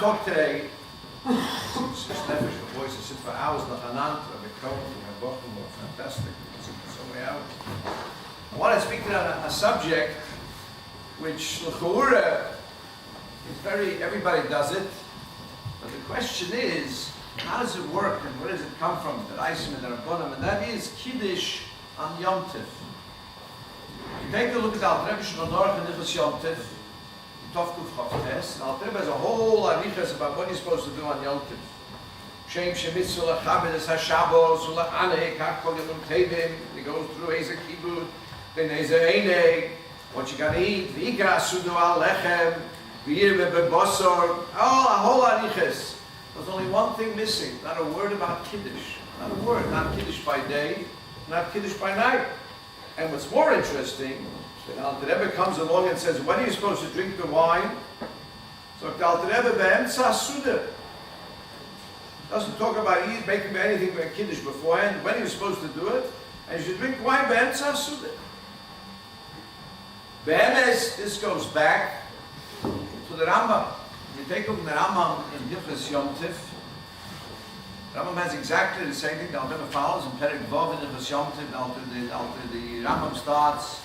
talk today. It's nefesh, the voices sit for hours. Nachanant, Rabbi Cohen, Rabbi Bochum, fantastic. It's so many hours. I want to speak to a subject which l'chura is very. Everybody does it, but the question is, how does it work and where does it come from? The Reisim and the Rabbanim, and that is Kiddush on Yom Tov. You take a look at Al Rebbe Shlonorach and Nichos Yom Tov, Tov Kuf Chav Tes. Al Rebbe has a whole arichas about what you're supposed to do on Yom Tov. Shem Shemitzvah Lachabed Es HaShabbos Ula'aneh Kach Kol Yom Tevim. He goes through Eze Kibud, then Eze Einei, what you gotta eat, V'ikra Sudu Al Lechem, V'yir Bebosor, a whole arichas. There's only one thing missing, not a word about Kiddush. Not a word, not Kiddush by day, not Kiddush by night. And what's more interesting, the Alter Rebbe comes along and says, when are you supposed to drink the wine? So the Alter Rebbe be'emtza suda. Doesn't talk about making anything but Kiddush beforehand. When are you supposed to do it? And you should drink wine be'emtza suda. Be'emes, this goes back to the Rambam. You take a look at the Rambam in Hilchos Yom Tov. Rambam has exactly the same thing. The Alter Rebbe follows in Perek Vav in Hilchos Yom Tov. The Rambam starts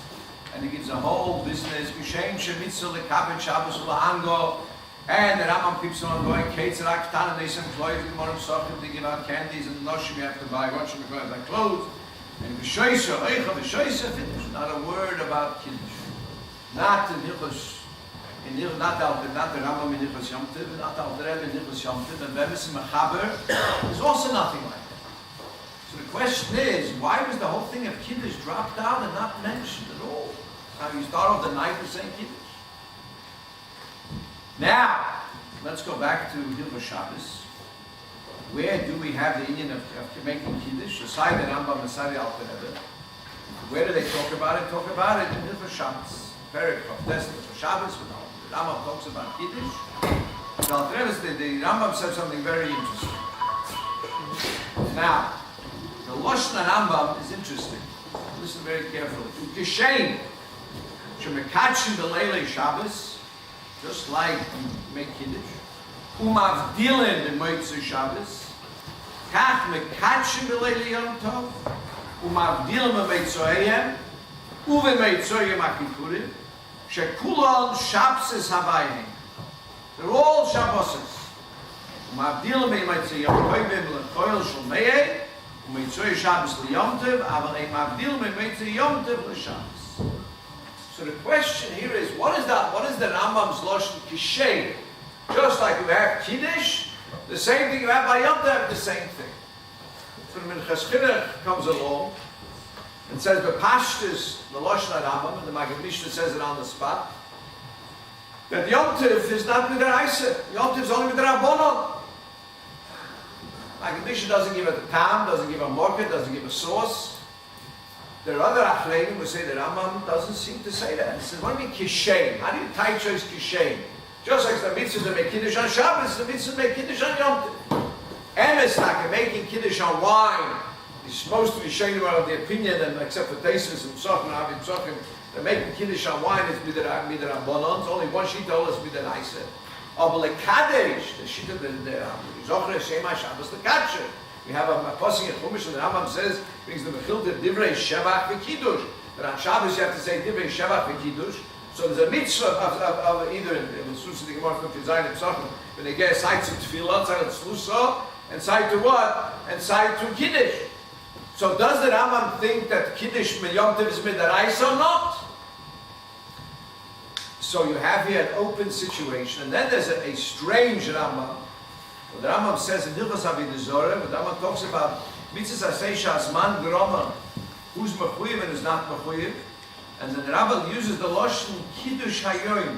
and he gives a whole business. Kishem shemitzvah lekabed Shabbos u'la'ango. And the Rambam keeps on going. Keitzer aktan and neisem kloiv g'morim sochim. They give out candies and noshim you have to buy. What should we buy? Like clothes. And v'shoysa, oicha v'shoysa, finish. Not a word about Kiddush. Not in Hilchos. Not the Rambam in Hilchos Yom Tov, not the Alter Rebbe in Hilchos Yom Tov, and Bemis in Mechaber, there's also nothing like that. So the question is, why was the whole thing of Kiddush dropped out and not mentioned at all? How you start off the night with saying Kiddush. Now, let's go back to Hilchos Shabbos. Where do we have the Indian of making Kiddush? Aside the Rambam, aside the Alter Rebbe. Where do they talk about it? Talk about it in Hilchos Shabbos. Very protestant for Shabbos, with the Rambam talks about Kiddush. The Rambam said something very interesting. Now, the Lashon Rambam is interesting. Listen very carefully. Kishem, shemekatshim b'leilei Shabbos, just like you make Kiddush. Umavdilim b'motzei Shabbos, kach mekatshim b'leilei Yom Tov, umavdilim b'motzeihem, uvemotzeihem HaKippurim. Shekulon Shabbos Havayim. They're all Shabboses. Ma'avdilim b'motzei Yom Tovim l'koil shel me'eh, u'motzei Shabbos l'Yom Tov, aval ma'avdilim b'motzei Yom Tov l'Shabbos. So the question here is, what is that? What is the Rambam's Lashon Kishem? Just like you have Kiddush, the same thing you have by Yom Tov, the same thing. So the Minchas Chinuch comes along and says, B'pashtus, the Lashon Rambam, and the Maggid Mishnah says it on the spot, that Yom Tov is not Midaraisa. Yom Tov is only Midarabonon. Maggid Mishnah doesn't give it a tam, doesn't give a market, doesn't give a source. There are other Achreinim who say that Rambam doesn't seem to say that. He says, what do you mean Kishem? How do you tie choice Kishem? Just like the mitzvah to make Kiddush on Shabbos, the mitzvah to make Kiddush on Yom Tov. Emes like making Kiddush on wine. He's supposed to be showing about the opinion, and except for Telsner and Psochim, Avim Psochim, that making Kiddush on wine is Midarabonon. Only one sheet told us Midaraisa. But Kadesh, the sheet of the Zochre Shema Shabbos, the Kadsher. We have a passing in Chumash, and the Rambam says, brings the Mechilta Divrei Shevach v'Kiddush. That on Shabbos you have to say Divrei Shevach v'Kiddush. So there's a mitzvah of either in the Susa the Gemara from Zayin and Psochim, when they get a side to Tefillah, side to Slusa, and side to what? And side to Kiddush. So does the Rambam think that Kiddush Yom Tov is Midaraisa or not? So you have here an open situation, and then there's a strange Rambam. What the Rambam says in Hilchos Avodah Zarah, what the Rambam talks about mitzvahs asay shazman groma, who's mechuyev and who's not mechuyev, and then the Rambam uses the lashon Kiddush Hayoim.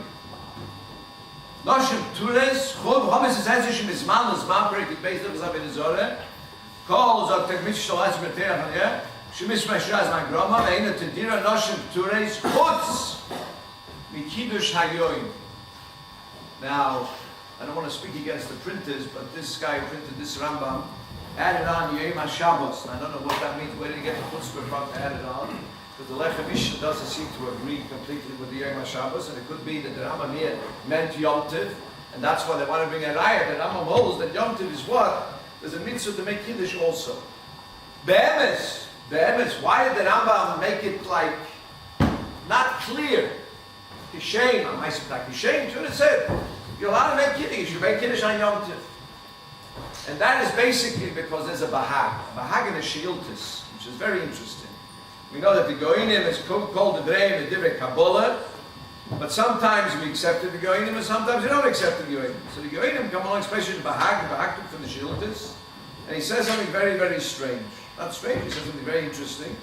Lashon Tures, Chol Chomes is Ezishim Izman Izman Perek based on Avodah Zarah. Calls on Tekmit Shalaz Meterach, yeah. Shemis Meshraz Magroma, Veina Tedira Lashon Tures Chutz Mikiddush Hayoim. Now, I don't want to speak against the printers, but this guy who printed this Rambam added on Yom HaShabbos. I don't know what that means. Where did he get the chutzpah from to add it on? Because the Lechem Mishnah doesn't seem to agree completely with the Yom HaShabbos, and it could be that the Rambam here meant Yom Tov, And that's why they want to bring a raya that Rambam holds that Yom Tov is what? There's a mitzvah to make Kiddush also. Be'emes, why did the Rambam make it like not clear? Kishem, I might say like Kishem, should have said, you're allowed to make Kiddush, you make Kiddush on Yom Tov. And that is basically because there's a bahag in the Shiltis, which is very interesting. We know that the Goinim is called the Dreim, the Divrei Kabbalah, but sometimes we accept the Goinim and sometimes we don't accept the Goinim. So the Goinim come along, especially the bahag took from the Shiltis, and he says something very, very strange. Not strange, he says something very interesting.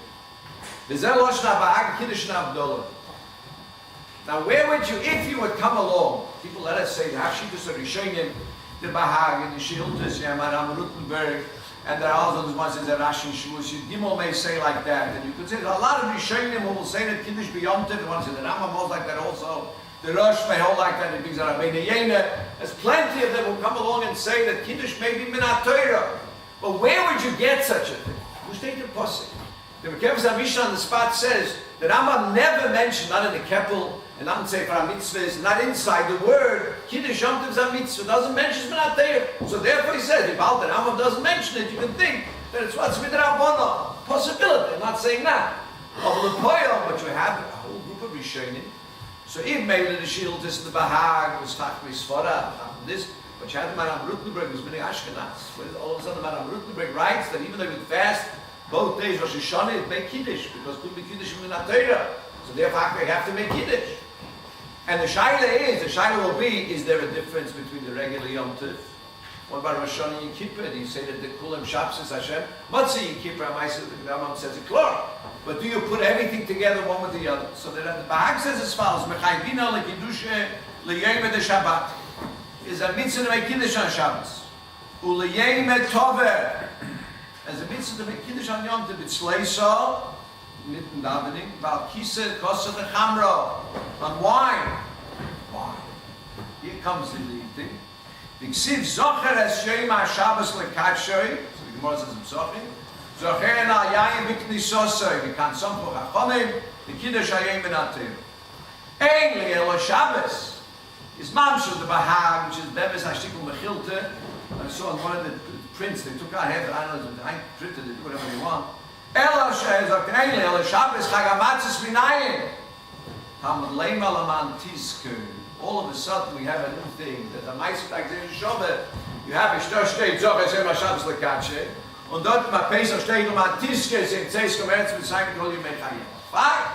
Now where would you, if you would come along, people let us say, the Hashidus are Rishonim, the Bahag and the Shiltis, Maram Rutenberg, and there are others ones in the Rashi Shavuos. Gimel may say like that, and you could say a lot of Rishonim who will say that Kiddush B'Yom Tov, the ones in the Rambam holds like that also. The Rosh may hold like that, it brings out Rabbi Yena. There's plenty of them who come along and say that Kiddush may be Minat Torah. But where would you get such a thing? Who state the Pasuk? The Mekev's Mishnah on the spot says that Rambam never mentioned, not in the Keppel, and not in Sefer HaMitzvahs, not inside the word, Kiddush Yom Tov Zah Mitzvah, doesn't mention Minat Torah. So therefore he says, if Al Rambam doesn't mention it, you can think that it's what's Midrabbanan. Possibility, I'm not saying that. Of the Poyam, but you have a whole group of Rishonim. So if maybe the Shiltis, the Bahag, was Takmi Sfara, this, but you had the Maram Rutenberg, was Bnei Ashkenaz. All of a sudden the Maram Rutenberg writes that even though you would fast both days, Rosh Hashanah, it make Kiddush, because it could be Kiddush Minat Torah. So therefore you have to make Kiddush. And the Shaila will be, is there a difference between the regular Yom Tov? What about Rosh Hashanah and Kippur? Do you say that the Kulam Shapsis Hashem? Matzah and Kippur, the Rambam says it clear. But do you put everything together one with the other? So that the Bahag says as follows, Mechayvina leKiddushe leyom de Shabbat. Is a mitzvah to make Kiddush on Shabbos. Uleyom tover. As a mitzvah to make Kiddush on Yom Tov, it's Leisa, mitten davening, Val Kisa, Kosa the Chamra, on wine. Wine. Here comes the thing. The Ksiv Zocher es Yom HaShabbos lekatshoi, so the Gemara says in Zocher, Zocher en al Yayim b'knisosoi, v'kan sompo chachomim, the Kiddush hayom Minat Torah. Ein li'elo Shabbos, is Mamshu the Bahag, which is Beves HaShtikul Mechilte. I saw on one of the prints, they took out half, I don't know, I printed it, do whatever they want. Elo Shabbos Chagamatzis Minayim. Hamad Leima Laman Tizku. All of a sudden we have a new thing that the Meister like in Shabbat. You have a Shtosh Shtei Zoch Hashem HaShabbos Lekatshe. Und dort ma Pesach steht Laman Tizku, sind Zeis Komerz mit Simon Kol Yom Echayim. Fine.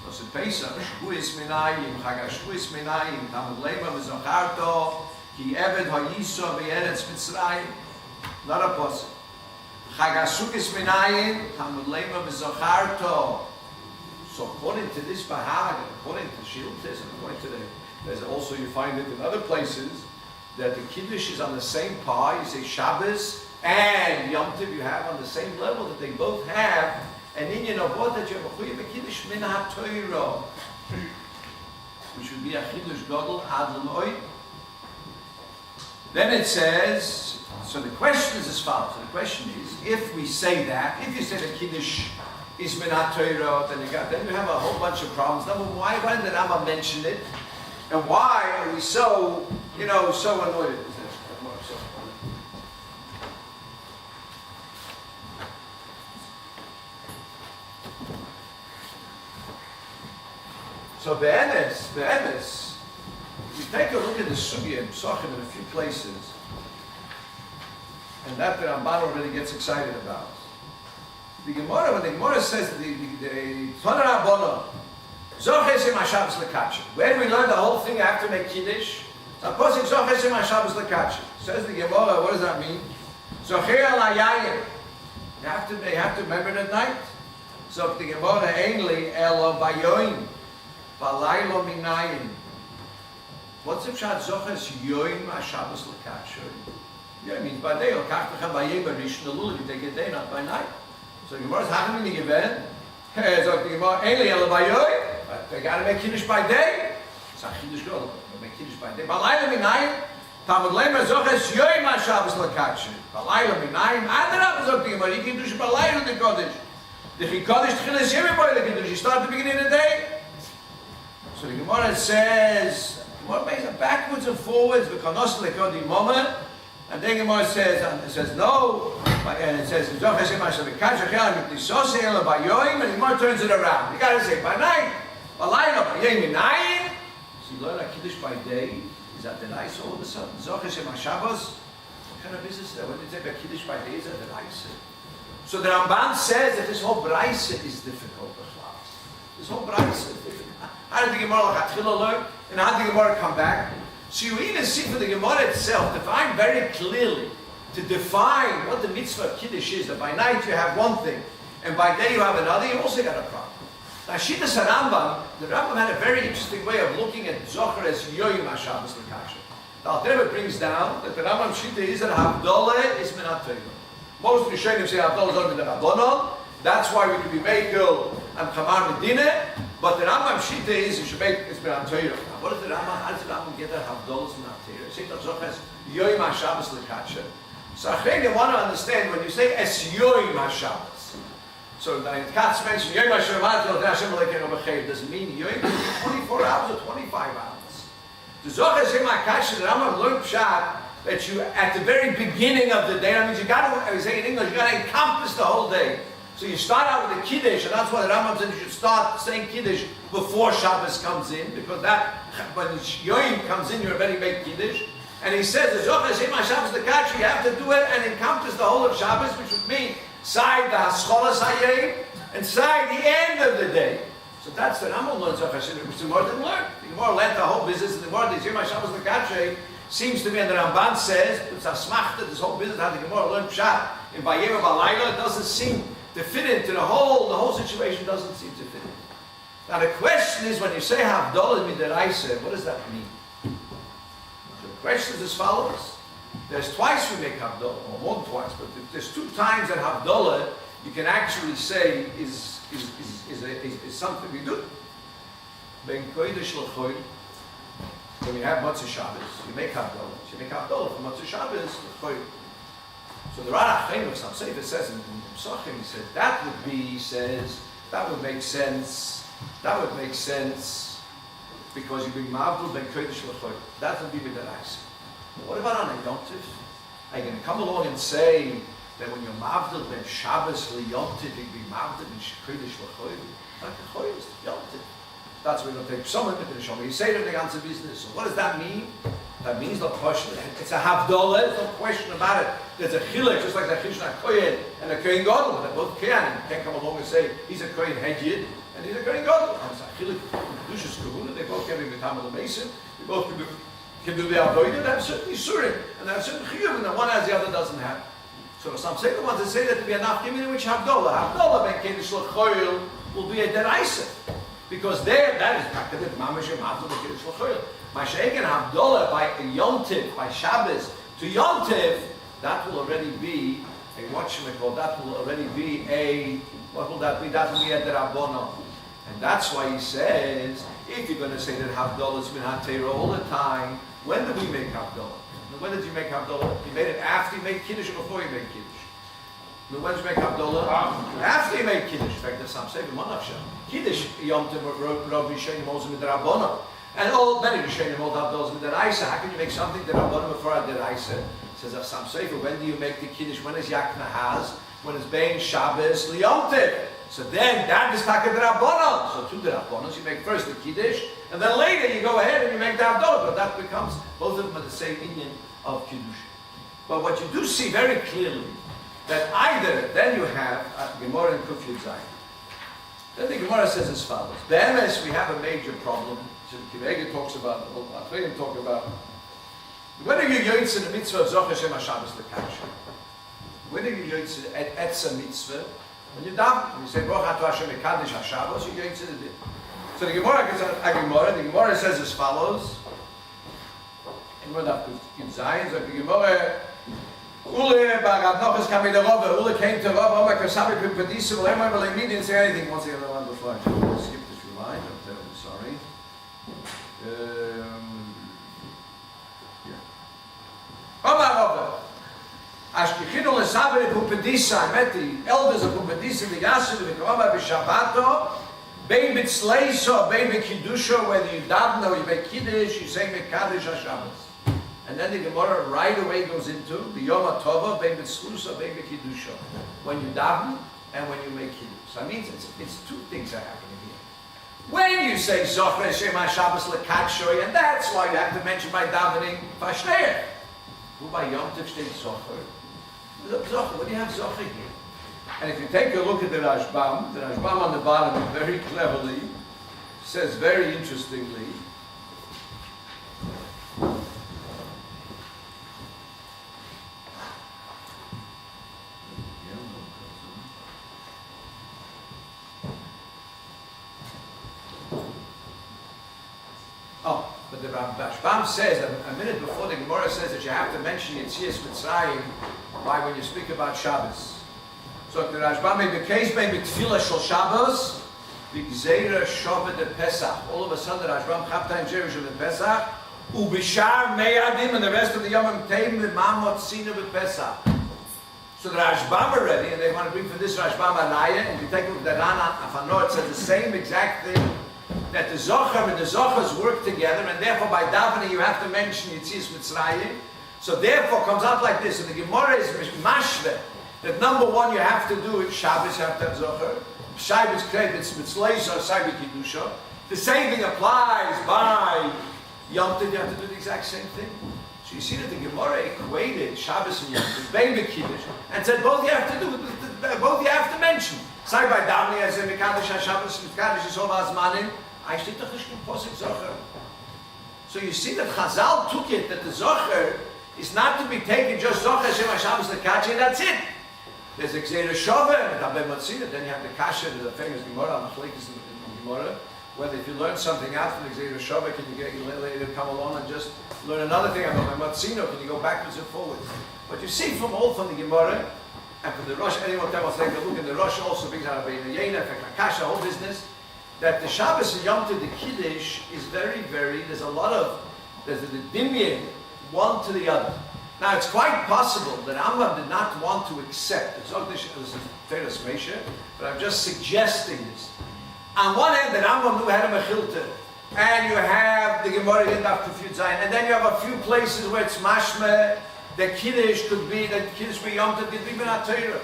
Das ist Pesach. Shavuos Minayim, Chag HaShavuos Minayim. Hamad Leima V'Zocharto. Ki Eved HaYiso V'Yeretz Mitzrayim. Not a possible. Chag HaSukkos Minayim, Hamad Leima V'Zocharto. So according to this Bahag, according to Shiltis, and according to there's also you find it in other places, that the Kiddush is on the same par. You say Shabbos and Yom Tov you have on the same level, that they both have an inyan of what, that you have a Chuyah Kiddush Min HaTorah, which would be a Kiddush Gedolah Ad L'Moed. Then it says, so the question is as follows. So the question is, if we say that, if you say that Kiddush is Minat Torah, then you have a whole bunch of problems. Number one, why did the Rambam mention it? And why are we so, so annoyed? So Be'emes, if you take a look at the Sugya and Psachim in a few places, and that the Ramban already gets excited about. The Gemara, when the Gemara says the Tana Rabbanon, Zochesim HaShabbos Lekatshim. Where do we learn the whole thing? I have to make Kiddush. So Posik Zochesim HaShabbos Lekatshim. Says the Gemara, what does that mean? Zocher al Hayayim. You have to remember it at night. So the Gemara, Ainli Elo Bayoim, Balaylo Minayim. What's the Pshat Zoches Yoim HaShabbos Lekatshim? Yeah, it means by day. Or Kachtacha Bayeh Barish Nalul. You take it day, not by night. So the Gemara is having the event. So the Gemara, Ainli Elo Bayoim. They got to make Kiddush by day. It's a Kiddush Gedolah. They make Kiddush by day. Balayla Minayim, Talmud Leima Zoches Yoim HaShabbos Lekatshim. Balayla Minayim, Adarab Zok the Gemara. You Kiddush Balayla the Kodesh. The Kodesh Tchilas Yevim Boy the Kiddush. You start at the beginning of the day. So the Gemara says, Gemara makes it backwards and forwards. And then Gemara says, no, and it says, and Gemara turns it around. You got to say by night, so you learn a Kiddush by day. Is that the nice all of a sudden? Shavuos. What kind of business is that? When you take a Kiddush by day, is that the nice? So the Ramban says that this whole Braisa is difficult. This whole Braisa is difficult. How did the Gemara learn? And how did the Gemara come back? So you even see for the Gemara itself, define very clearly, to define what the mitzvah of Kiddush is, that by night you have one thing, and by day you have another, you also got a problem. Now, Shittas Rambam, the Rambam had a very interesting way of looking at Zohar as Yoyim HaShabbos L'Kasher. The Alter Rebbe brings down that the Rambam Shita is that Havdalah is Minat Torah. Most Rishonim say Havdalah is only the Rabbanon. That's why we can be Meikel and Chamar Medina. But the Rambam Shita is you should make it's Minat Torah. Now, what is the Rambam? How does the Rambam get that Havdalah is Minat Torah? He says that Zohar as Yoyim HaShabbos L'Kasher. So I think you want to understand when you say es Yoyim HaShabbos. So the Katz mentioned Yoyim HaShabbos doesn't mean Yoyim 24 hours or 25 hours. The Zohar Shem HaKash, the Rambam learned Pshat that you at the very beginning of the day. That means you got to, I say in English, you got to encompass the whole day. So you start out with the Kiddush, and that's why the Rambam said you should start saying Kiddush before Shabbos comes in, because that when Yoyim comes in, you already make Kiddush. And he says the Zohar Shem HaShabbos the Kash, you have to do it and encompass the whole of Shabbos, which would mean side the Hascholas Hayim and side the end of the day. So that's the Rambam learns Zohar Hashem, which the Gemara didn't learn. The Gemara learned the whole business, and the Gemara, the Yeshivah Shabbos L'Kachay, seems to be, and the Ramban says, it's a smachta, this whole business, how the Gemara learned Pshat, in Vayeva Balayla, it doesn't seem to fit into the whole situation doesn't seem to fit in. Now the question is, when you say Havdalah Midaraisa, what does that mean? The question is as follows. There's twice we make Havdalah, or more than twice, but there's two times that Havdalah you can actually say is something we do. Ben Kodesh L'Choy, when you have Motzei Shabbos, you make Havdalah. You make Havdalah for Motzei Shabbos L'Choy. So the Rara Chaim of Sam Sefer says in Psachim, he said that would be, he says, that would make sense. That would make sense because you bring Mavdul Ben Kodesh L'Choy. That would be Midaraisa. What about on a Yontif? Are you going to come along and say that when you're Mavdil Ben Shabbos L'Yontif, you be Mavdil Ben Kodesh L'Choy? Like the Choy is Yontif. That's where we're going to take someone to the Shomer. You say that the answer business. So what does that mean? That means the question. It's a Havdalah, there's no question about it. There's a chilek, just like the Chishna Kohen and a Kohen Gadol. They're both Kohen. You can't come along and say he's a Kohen Hedjid and he's a Kohen Gadol. It's a chilek, Kedushas Kahuna. They both can be B'Tamil Mason. They both can do the Avodah. They have certain Yisurim and they have certain Chiyuv, and the one has, the other doesn't have. So some say the ones that say that to be enough, give me which Havdalah. Havdalah Ben Kedush L'Choyel will be a Deraisa. Because there, that is Takadit Mamash and Havdalah Ben Kedush L'Choyel. Masha'ekin Havdalah by Yontif, by Shabbos to Yontif, that will already be a whatchamacall, that will already be a, what will that be? That will be a Derabbonon. And that's why he says, if you're going to say that Havdalah is Minat Torah all the time, when did we make Havdalah? When did you make Havdalah? You made it after you made Kiddush or before you made Kiddush? When did you make Havdalah? After you made Kiddush. In fact, there's some say, Kiddush, Yom Tov, Rabbi Shayim, also with the Rabbanah. And all many Rishonim all Havdalah with the Raisa. How can you make something that Rabbanah before the Raisa? Says of some Sefer, when do you make the Kiddush? When is Yakna Haz? When is Bein Shabbos Liyomtiv? So then that is Taka the Rabbanah. So two the Rabbanahs, you make first the Kiddush, and then later you go ahead and you make the Havdalah. But that becomes, both of them are the same Indian of Kiddush. But what you do see very clearly, that either, then you have Gemara and Kuf Yud Zayin. Then the Gemara says as follows. Be'emes, we have a major problem. Kivega talks about, Atreim talk about. When are you yoytze the mitzvah of Zohar Shem HaShabbos L'Kasher? When are you yoytze at Etza mitzvah? When you daven, when you say Baruch Atah Hashem Mekadesh HaShabbos, you yoytze the din. So the Gemara gets a Gemara. The Gemara says as follows. Ule Barav Nochas Kamei L'Rova. Ule came to Rav Omer Kasabi Pimpadisa. Well, everyone will immediately say anything once they have the one before. I skip this few lines. I'm terribly sorry. Omar Rava, Ashkichinu l'Sabri Pumpadisa. I met the elders of Pumpadisa, the Yasud, the Korama B'Shabbato, Bein b'tzleisa, bein b'kiddusha, whether you daven or you make kiddush, you say mekadosh HaShabbos. And then the Gemara right away goes into the Yom HaTova, bein b'tzlusa, bein b'kiddusha. When you daven and when you make kiddush. So that means it's two things are happening here. When you say Zocher Hashem HaShabbos L'Kadshoy, and that's why you have to mention by davening Vashneach. Who by Yom Tov steht Zocher? What do you have Zocher here? And if you take a look at the Rashbam on the bottom very cleverly says very interestingly, but the Rashbam says, a minute before the Gemara says that you have to mention Yetzias Mitzrayim by when you speak about Shabbos. So the Rashbam made the case by Tefillah Shel Shabbos, B'Gzeira Shaved de Pesach. All of a sudden the Rashbam Chapta in Jerusalem de Pesach, Ubishar Meyadim, and the rest of the Yom Teim Mamot Sina with Pesach. So the Rashbam already, and they want to bring for this Rashbam Alaya, and if you take a look at the Rana Afano, it says the same exact thing, that the Zochar and the Zochars work together, and therefore by davening you have to mention Yetzias Mitzrayim. So therefore comes out like this, and the Gemara is mashve, that number one you have to do it Shabbos, you have to have Zochar. Shabbos Krebitz Mitzleis or Shabbos Kiddusha. The same thing applies by Yom Tov, you have to do the exact same thing. So you see that the Gemara equated Shabbos and Yom Tov, Bein B'Kiddush, and said both you have to do, both you have to mention. Say by davening as a Mekadosh HaShabbos, Mekadosh is all Azmanim. I should doch nicht Posik Zocher. So you see that Chazal took it that the Zocher is not to be taken just Zocher Hashem HaShabbos L'Kadshoy, and that's it. There's a Gzeira Shaveh, and Rabbi Matzina, then you have the Kasha, the famous Gemara, Machlekes in Gemara, whether if you learn something out from the Gzeira Shaveh, can you later come along and just learn another thing about Matzina, can you go backwards and forwards? But you see from the Gemara, and from the Rosh, anyone will take a look, and the Rosh also brings out Rabbi Yena, Kasha, whole business, that the Shabbos and Yom Tov, the Kiddush, is very, there's a dimyan, one to the other. Now, it's quite possible that Rambam did not want to accept, this is Teres Meisha, but I'm just suggesting this. On one hand, the Rambam knew how to mechilta, and you have the Gemara in Daf Kufyud Zayin, and then you have a few places where it's mashmeh, the Kiddush could be, the Kiddush be Yom Tov, could be B'nai Torah.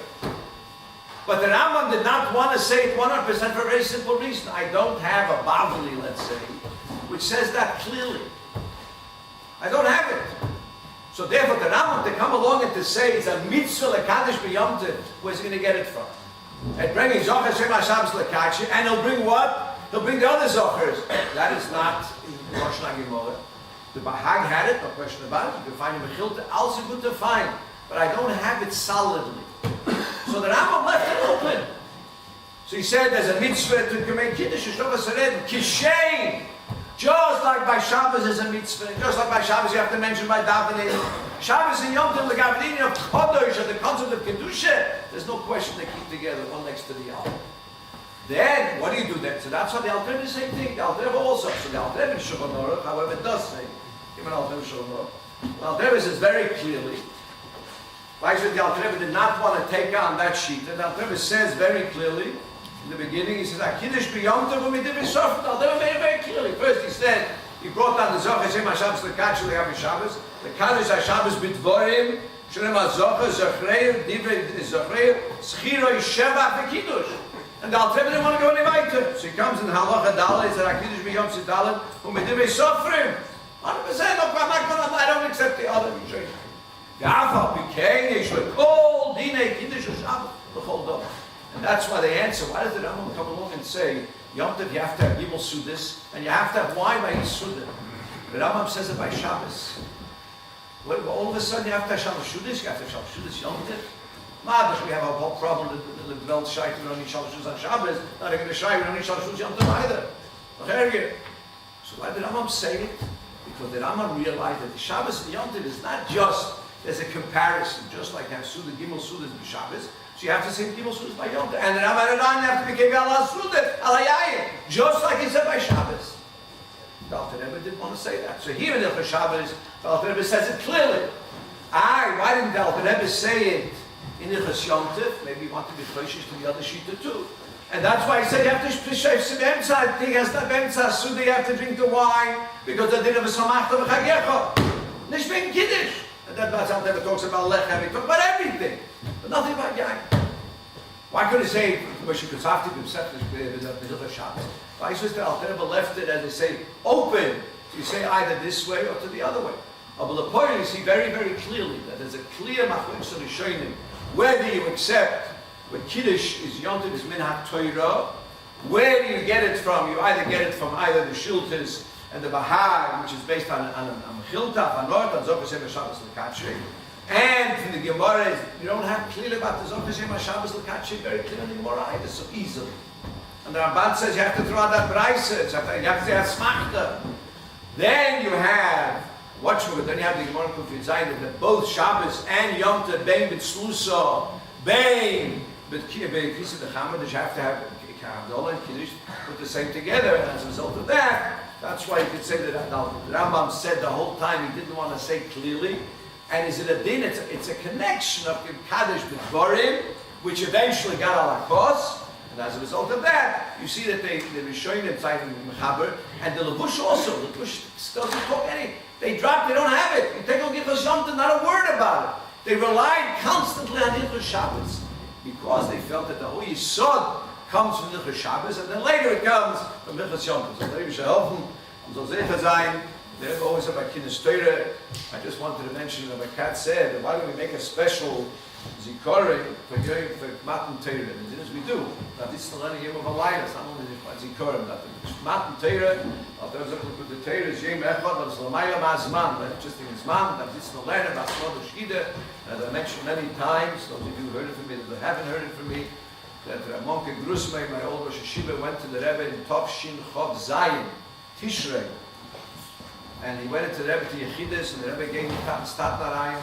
But the Rambam did not want to say it 100% for a very simple reason. I don't have a Bavli, let's say, which says that clearly. I don't have it. So therefore, the Rambam to come along and to say it's a mitzvah l'kadosh b'yom tov, where's he going to get it from? And bringing Zocher Hashem HaShabbos l'kadshoy, and he'll bring what? He'll bring the other Zochers. That is not in Rosh Hashanah. The Bahag had it, no question about it. You can find it in Mechilta, also good to find. But I don't have it solidly. So the Rambam left it open. So he said there's a mitzvah to make kiddush, kishein. Just like by Shabbos is a mitzvah, just like by Shabbos you have to mention by davening. Shabbos and Yom Tov, the gavening of Chodesh, and the concept of kedusha, there's no question they keep together, one next to the other. Then, what do you do then? So that's what the Alter Rebbe is saying thing. The Alter Rebbe also. So the Alter Rebbe in Shulchan Aruch, however, does say, even Alter Rebbe Shulchan Aruch, the Alter Rebbe says very clearly, why should the Alter Rebbe did not want to take on that sheet? And the Alter Rebbe says very clearly, in the beginning, he says, "Kiddush b'Yom Tov u'midiv sof." The Alter Rebbe made it very clearly. First, he said, he brought down the Zocher Hashem HaShabbos l'kadshoy l'gabi Shabbos, the Kaddish HaShabbos b'dvorim, shalem HaZocher Zochreir divrei Zochreir schiroi sheva v'kiddush. And the Alter Rebbe didn't want to go any weiter. So he comes in Halacha Dalet, he said, "Kiddush b'Yom Tov Dalet u'midiv sofrim." 100%. No, I don't accept the other. The Afal became Yeshua. All Dinei Kiddush Shabbos l'chol dom. And that's why they answer, why does the Rambam come along and say, Yom Tov, you have to have Gimel Sudas, and you have to have wine by Yisudah? The Rambam says it by Shabbos. All of a sudden you have to have Shabbos Sudas, you have to have Shabbos Sudas Yom Tov. Madash, we have a whole problem with the developed Shaita, we don't need Shabbos Sudas on Shabbos, not even the Shaita, we don't need Shabbos Sudas Yom Tov either. So why did the Rambam say it? Because the Rambam realized that the Shabbos and Yom Tov is not just, there's a comparison, just like have Sudah, Gimel Sudas by Shabbos. So you have to say Gimel Sudas by Yom Tov. And the Rambam have to be given Allah Sudas, Alayayim, just like he said by Shabbos. The Alter Rebbe didn't want to say that. So here in the Shabbos, the Alter Rebbe says it clearly. Why didn't the Alter Rebbe say it in the Yom Tov? Maybe he wanted to be gracious to the other Shita too. And that's why he said you have to shave some emtzah. He has the emtzah, so you have to drink the wine because they didn't have a samachta v'chagecha. Nicht wegen Kiddush. And then Batzal never talks about lechem. He talks about everything, but nothing about yain. Why couldn't he say Moshe Kutzafti himself the Shabbos? Why is the Alter left it as they say open? So you say either this way or to the other way. But the point you see very, very clearly that there's a clear machlokes on the Rishonim whether you accept what Kiddush is Yontiv is Minhag Torah. Where do you get it from? You either get it from either the Shiltas and the Bahar, which is based on Mechilta, on Nord, on Zok Hashem Shabbos L'Katshei. And from the Gemara, you don't have clearly about the Zok Hashem Shabbos L'Katshei very clear in the Gemara either so easily. And the Ramban says you have to throw out that Braisa, you have to have Smachta. Then you have, then you have the Gemara Kufid Zayin that both Shabbos and Yom Tov, Bein B'Tzlusa, Bein B'Kisa D'Chama, that you have to have Gedolah and Kiddush put the same together, and as a result of that, that's why you could say that the Rambam said the whole time he didn't want to say clearly. And is it a din? It's a connection of Kaddish B'Dvarim, which eventually got al hakos, and as a result of that, you see that they were showing them citing Mechaber, and the Levush also. The Levush doesn't talk any. They dropped. They don't have it. You take on Gitchos Yom, not a word about it. They relied constantly on Gitchos Shabbos because they felt that the whole Yisod comes from Gitchos Shabbos, and then later it comes from Gitchos Yom. So they should help them. So they're always about Kinus Torah. I just wanted to mention that my cat said, why don't we make a special Zikorim for Matan Torah? And as we do, that it's the learning of a line, it's not only Zikorim, that Matan Torah, there's a good the Torah is Yem Echad, that's Lamayla Mazman, that's just in his man, that it's the learning of Asmod Shida. As I mentioned many times, those of you who heard it from me, that haven't heard it from me, that Monke Grusmei, my old Rosh Yeshiva, went to the Rebbe in Tov Shin Chov Zayin, Tishrei. And he went into the Rebbe to Yechidus, and the Rebbe gave him Statnarayim,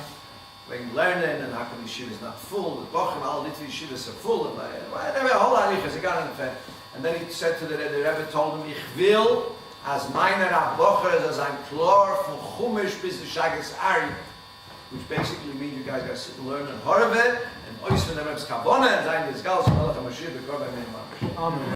when learning, and how come Yeshiva is not full, the Bochum, all Litvi Yeshivas are full, and whatever, a whole lot of Yeshivas, he got an effect. And then he said to the Rebbe, told him, Ich will, as meine Rabbocher, as ein Klor, von Chumash bis the Shagas Ari, which basically means you guys got to sit and learn and Horvet, and Ois von the Rebbe's Kavona, and Zayin Yizgal, so Malach HaMashiach, Bekor B'Mein Mamash. Amen.